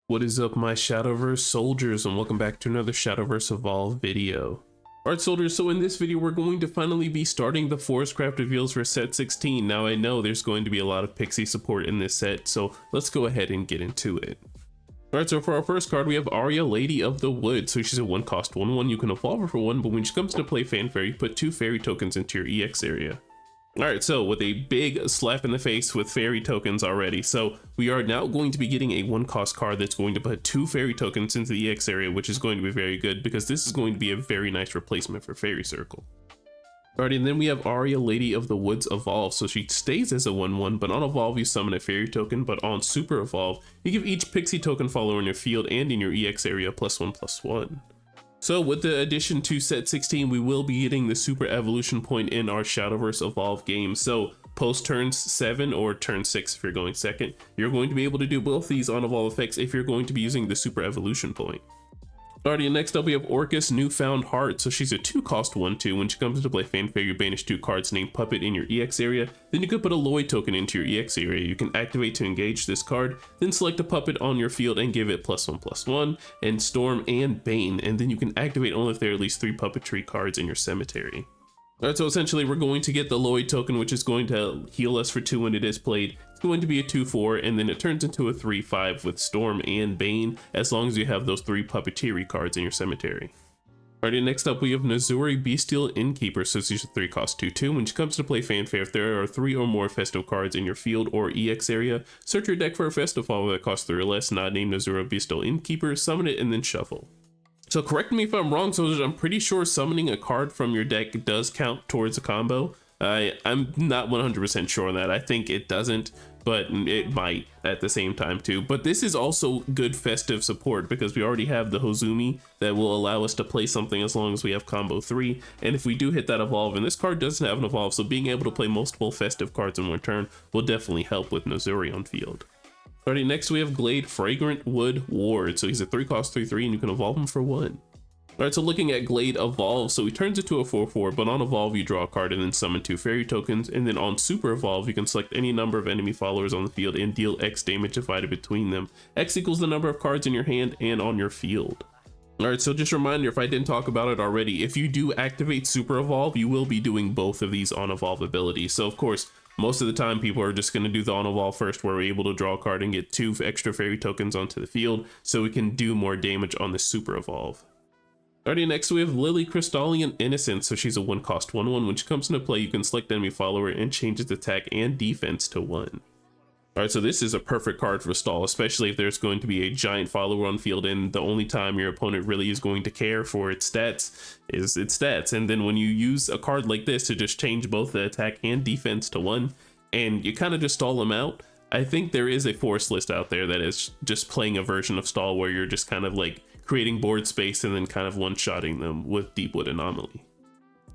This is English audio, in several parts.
What is up, my Shadowverse soldiers, and welcome back to another Shadowverse Evolve video. Alright soldiers, so in this video we're going to finally be starting the Forestcraft reveals for set 16. Now I know there's going to be a lot of pixie support in this set, so let's go ahead and get into it. Alright, so for our first card we have Arya, Lady of the Wood. So she's a 1-cost 1/1, you can evolve her for 1, but when she comes to play Fanfare, you put 2 fairy tokens into your EX area. Alright, so with a big slap in the face with fairy tokens already, so we are now going to be getting a 1-cost card that's going to put 2 fairy tokens into the EX area, which is going to be very good because this is going to be a very nice replacement for Fairy Circle. Alright, and then we have Arya, Lady of the Woods Evolve. So she stays as a 1/1, but on Evolve you summon a fairy token, but on Super Evolve, you give each pixie token follower in your field and in your EX area +1/+1. So with the addition to set 16, we will be getting the super evolution point in our Shadowverse Evolve game. So post turn 7 or turn 6 if you're going second, you're going to be able to do both these on Evolve effects if you're going to be using the super evolution point. Alrighty, next up we have Orcus, Newfound Heart. So she's a 2-cost 1/2. When she comes into play Fanfare, you banish 2 cards named Puppet in your EX area. Then you could put a Noui token into your EX area. You can activate to engage this card, then select a Puppet on your field and give it +1/+1, and Storm and Bane. And then you can activate only if there are at least 3 puppetry cards in your cemetery. Alright, so essentially we're going to get the Noui token, which is going to heal us for 2 when it is played. It's going to be a 2/4, and then it turns into a 3/5 with Storm and Bane, as long as you have those 3 puppetery cards in your cemetery. Alright, next up we have Noui, Beastial, Inkeeper. So she's a 3-cost 2/2. When she comes to play Fanfare, if there are 3 or more festive cards in your field or EX area, search your deck for a festive follower that costs 3 or less, not named Noui, Beastial, Inkeeper, summon it, and then shuffle. So correct me if I'm wrong, soldiers, I'm pretty sure summoning a card from your deck does count towards a combo. I'm not 100% sure on that. I think it doesn't, but it might at the same time too. But this is also good festive support because we already have the Hozumi that will allow us to play something as long as we have combo 3. And if we do hit that evolve, and this card doesn't have an evolve, so being able to play multiple festive cards in one turn will definitely help with Noui on field. Alrighty, next we have Glade, Fragrant, Woodward. So he's a 3-cost 3/3, and you can evolve him for 1. Alright, so looking at Glade Evolve, so he turns into a 4/4, but on Evolve you draw a card and then summon 2 fairy tokens, and then on Super Evolve you can select any number of enemy followers on the field and deal X damage divided between them. X equals the number of cards in your hand and on your field. Alright, so just a reminder, if I didn't talk about it already, if you do activate Super Evolve, you will be doing both of these on Evolve abilities. So of course, most of the time people are just going to do the on Evolve first, where we're able to draw a card and get 2 extra fairy tokens onto the field, so we can do more damage on the Super Evolve. Alrighty, next we have Lily, Cristallian Innocence. So she's a 1-cost 1/1. When she comes into play, you can select enemy follower and change its attack and defense to 1. Alright, so this is a perfect card for stall, especially if there's going to be a giant follower on field, and the only time your opponent really is going to care for its stats is its stats. And then when you use a card like this to just change both the attack and defense to 1, and you kind of just stall them out, I think there is a force list out there that is just playing a version of stall where you're just kind of like creating board space and then kind of one-shotting them with Deepwood Anomaly.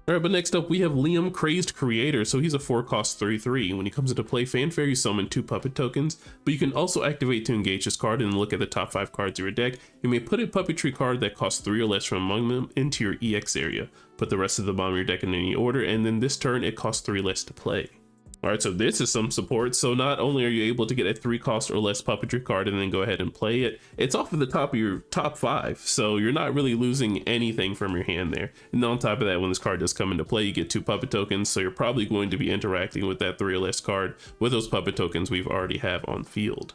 Alright, but next up we have Liam, Crazed Creator. So he's a 4-cost 3/3. When he comes into play Fanfare, you summon 2 puppet tokens, but you can also activate to engage this card and look at the top 5 cards of your deck. You may put a puppetry card that costs 3 or less from among them into your EX area. Put the rest of the bottom of your deck in any order, and then this turn it costs 3 less to play. Alright, so this is some support. So not only are you able to get a 3-cost or less puppetry card and then go ahead and play it, it's off of the top of your top 5, so you're not really losing anything from your hand there. And on top of that, when this card does come into play, you get 2 puppet tokens, so you're probably going to be interacting with that 3 or less card with those puppet tokens we've already have on field.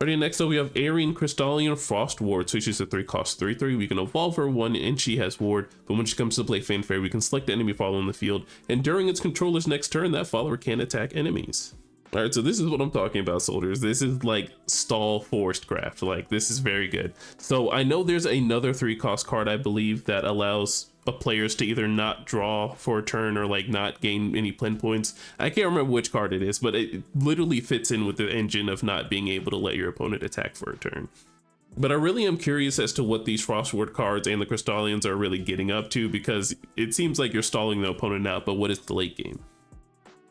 Alrighty, next up we have Aryen, Cristallian Frostward. So she's a 3-cost 3/3. We can evolve her 1 and she has ward, but when she comes to play Fanfare, we can select the enemy follower in the field, and during its controller's next turn, that follower can attack enemies. Alright, so this is what I'm talking about, soldiers. This is like stall Forestcraft. Like, this is very good. So I know there's another 3-cost card, I believe, that allows players to either not draw for a turn or like not gain any pen points. I can't remember which card it is, but it literally fits in with the engine of not being able to let your opponent attack for a turn. But I really am curious as to what these Frostward cards and the Cristallians are really getting up to, because it seems like you're stalling the opponent out, but what is the late game?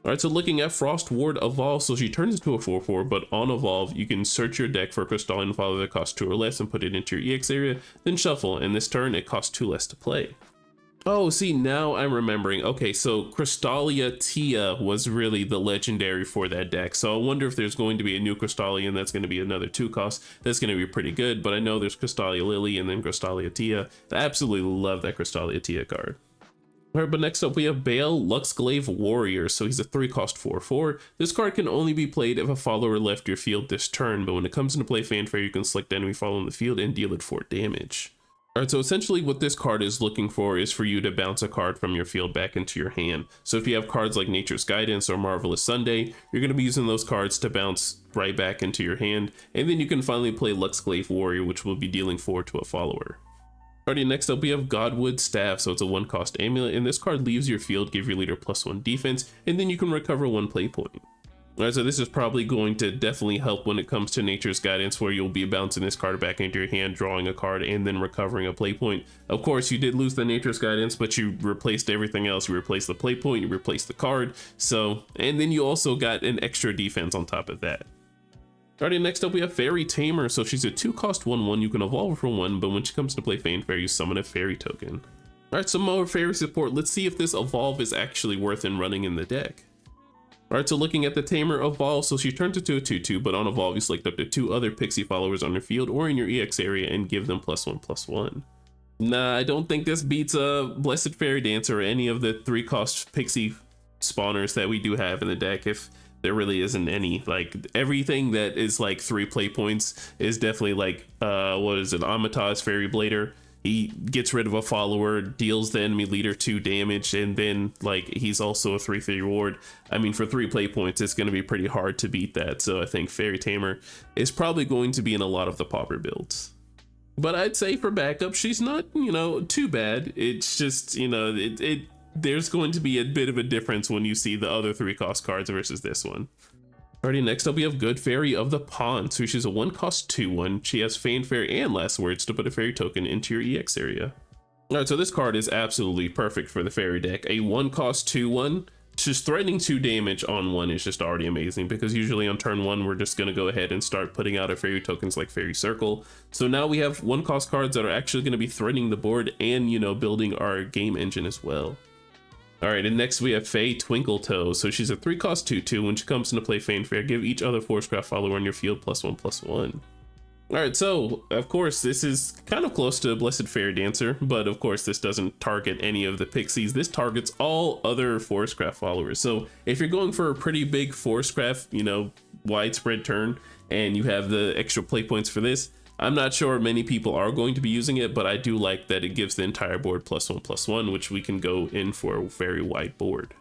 Alright, so looking at Frostward Evolve, so she turns into a 4/4, but on Evolve, you can search your deck for a Cristallian follower that costs 2 or less and put it into your EX area, then shuffle, and this turn it costs 2 less to play. Oh, see, now I'm remembering. Okay, so Cristallia was really the legendary for that deck. So I wonder if there's going to be a new Cristallian that's going to be another 2-cost. That's going to be pretty good, but I know there's Cristallia Lily and then Cristallia. I absolutely love that Cristallia card. All right, but next up we have Bale, Luxgla Warrior. So he's a 3-cost 4/4. This card can only be played if a follower left your field this turn, but when it comes into play Fanfare, you can select enemy follow in the field and deal it 4 damage. All right, so essentially what this card is looking for is for you to bounce a card from your field back into your hand. So if you have cards like Nature's Guidance or Marvelous Sunday, you're going to be using those cards to bounce right back into your hand, and then you can finally play Luxgla Warrior, which will be dealing 4 to a follower. Alrighty, next up we have Godwood Staff. So it's a 1-cost amulet, and this card leaves your field, give your leader +1 defense, and then you can recover 1 play point. Alright, so this is probably going to definitely help when it comes to Nature's Guidance, where you'll be bouncing this card back into your hand, drawing a card, and then recovering a play point. Of course, you did lose the Nature's Guidance, but you replaced everything else. You replaced the play point, you replaced the card, so, and then you also got an extra defense on top of that. Alrighty, next up we have Fairy Tamer. So she's a 2-cost 1/1. You can evolve her for 1, but when she comes to play Fanfare, you summon a fairy token. Alright, some more fairy support. Let's see if this evolve is actually worth running in the deck. Alright, so looking at the Tamer evolve, so she turns into a 2/2, but on evolve you select up to 2 other pixie followers on your field or in your EX area and give them +1/+1. Nah, I don't think this beats a Blessed Fairy Dancer or any of the 3-cost pixie spawners that we do have in the deck, if there really isn't any. Like, everything that is like 3 play points is definitely like, what is it, Amata's Fairy Blader. He gets rid of a follower, deals the enemy leader 2 damage, and then like he's also a 3/3 reward. I mean, for 3 play points, it's going to be pretty hard to beat that. So I think Fairy Tamer is probably going to be in a lot of the pauper builds. But I'd say for backup, she's not, you know, too bad. It's just, you know, there's going to be a bit of a difference when you see the other 3-cost cards versus this one. Alrighty, next up we have Good Fairy of the Pond. So she's a 1-cost 2/1. She has Fanfare and Last Words to put a fairy token into your EX area. Alright, so this card is absolutely perfect for the fairy deck. A 1-cost 2/1, just threatening 2 damage on 1 is just already amazing, because usually on turn 1 we're just going to go ahead and start putting out our fairy tokens like Fairy Circle. So now we have 1-cost cards that are actually going to be threatening the board and, you know, building our game engine as well. Alright, and next we have Fay Twinkletoe. So she's a 3-cost 2/2. When she comes into play Fanfare, give each other Forestcraft follower on your field +1/+1. Alright, so of course this is kind of close to Blessed Fairy Dancer, but of course this doesn't target any of the pixies. This targets all other Forestcraft followers. So if you're going for a pretty big Forestcraft, you know, widespread turn, and you have the extra play points for this, I'm not sure many people are going to be using it, but I do like that it gives the entire board +1/+1, which we can go in for a very wide board.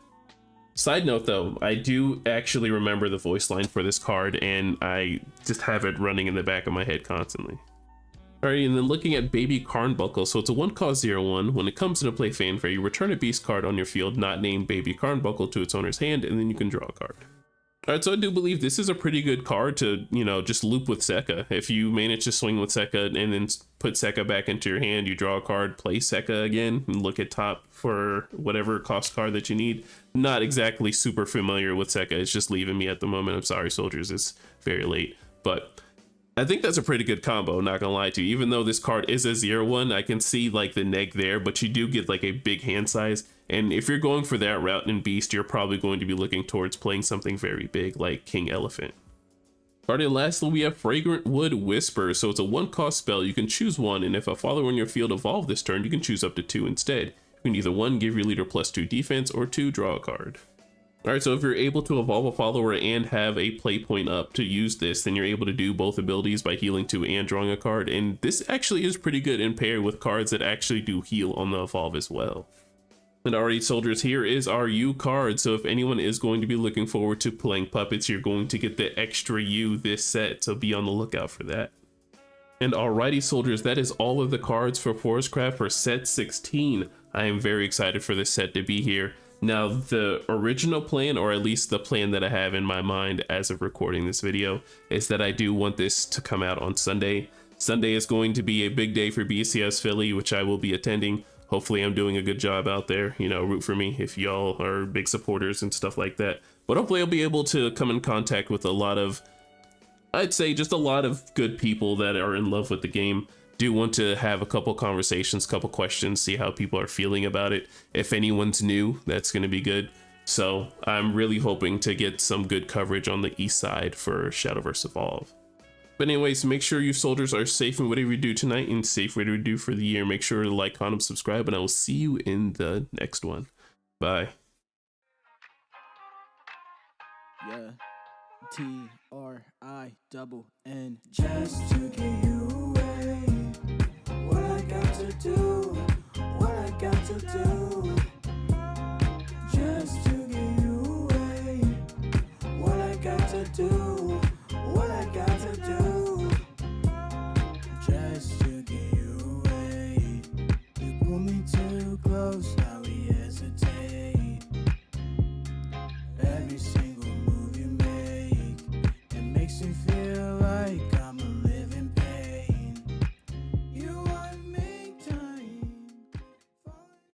Side note though, I do actually remember the voice line for this card, and I just have it running in the back of my head constantly. Alright, and then looking at Baby Carbuckle, so it's a 1-cost 0/1. When it comes into play Fanfare, you return a beast card on your field not named Baby Carbuckle to its owner's hand, and then you can draw a card. Alright, so I do believe this is a pretty good card to, you know, just loop with Sekka. If you manage to swing with Sekka and then put Sekka back into your hand, you draw a card, play Sekka again, and look at top for whatever cost card that you need. Not exactly super familiar with Sekka, it's just leaving me at the moment. I'm sorry, soldiers, it's very late. But I think that's a pretty good combo, not gonna lie to you. Even though this card is a 0/1, I can see like the neg there, but you do get like a big hand size. And if you're going for that route in Beast, you're probably going to be looking towards playing something very big like King Elephant. Alright, and lastly we have Fragrant Wood Whisper. So it's a 1-cost spell. You can choose 1, and if a follower in your field evolve this turn, you can choose up to 2 instead. You can either 1, give your leader +2 defense, or 2, draw a card. Alright, so if you're able to evolve a follower and have a play point up to use this, then you're able to do both abilities by healing 2 and drawing a card. And this actually is pretty good in pair with cards that actually do heal on the evolve as well. And alright, soldiers, here is our U card. So if anyone is going to be looking forward to playing puppets, you're going to get the extra U this set, so be on the lookout for that. And alrighty, soldiers, that is all of the cards for Forestcraft for set 16. I am very excited for this set to be here. Now, the original plan, or at least the plan that I have in my mind as of recording this video, is that I do want this to come out on Sunday. Sunday is going to be a big day for BCS Philly, which I will be attending. Hopefully I'm doing a good job out there, you know, root for me if y'all are big supporters and stuff like that. But hopefully I'll be able to come in contact with a lot of, I'd say just a lot of good people that are in love with the game. do want to have a couple conversations, couple questions, see how people are feeling about it. If anyone's new, that's going to be good. So I'm really hoping to get some good coverage on the east side for Shadowverse Evolve. But anyways, make sure you soldiers are safe in whatever you do tonight and safe whatever you do for the year. Make sure to like, comment, subscribe, and I will see you in the next one. Bye. Yeah. TRINN just to get you